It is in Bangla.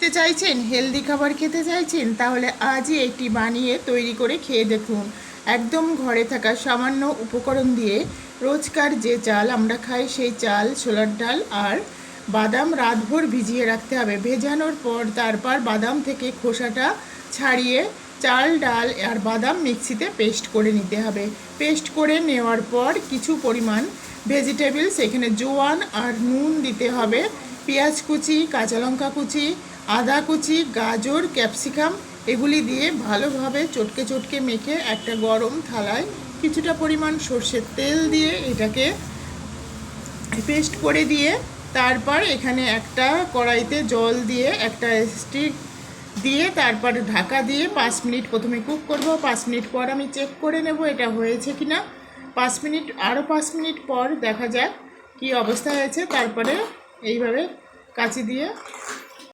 খেতে চাইছেন, হেলদি খাবার খেতে চাইছেন, তাহলে আজই এটি বানিয়ে তৈরি করে খেয়ে দেখুন। একদম ঘরে থাকা সামান্য উপকরণ দিয়ে রোজকার যে চাল আমরা খাই সেই চাল, ছোলার ডাল আর বাদাম রাতভর ভিজিয়ে রাখতে হবে। ভেজানোর পর তারপর বাদাম থেকে খোসাটা ছাড়িয়ে চাল, ডাল আর বাদাম মিক্সিতে পেস্ট করে নিতে হবে। পেস্ট করে নেওয়ার পর কিছু পরিমাণ ভেজিটেবলস, এখানে জোয়ান আর নুন দিতে হবে, পেঁয়াজ কুচি, কাঁচা লঙ্কা কুচি, আদা কুচি, গাজর, ক্যাপসিকাম এগুলি দিয়ে ভালোভাবে চটকে চটকে মেখে একটা গরম থালায় কিছুটা পরিমাণ সর্ষের তেল দিয়ে এটাকে পেস্ট করে দিয়ে তারপর এখানে একটা কড়াইতে জল দিয়ে একটা স্টিক দিয়ে তারপর ঢাকা দিয়ে 5 মিনিট প্রথমে কুক করব। 5 মিনিট পর আমি চেক করে নেব এটা হয়েছে কি না। 5 মিনিট, আরও 5 মিনিট পর দেখা যাক কি অবস্থা হয়েছে। তারপরে এইভাবে কাঁচি দিয়ে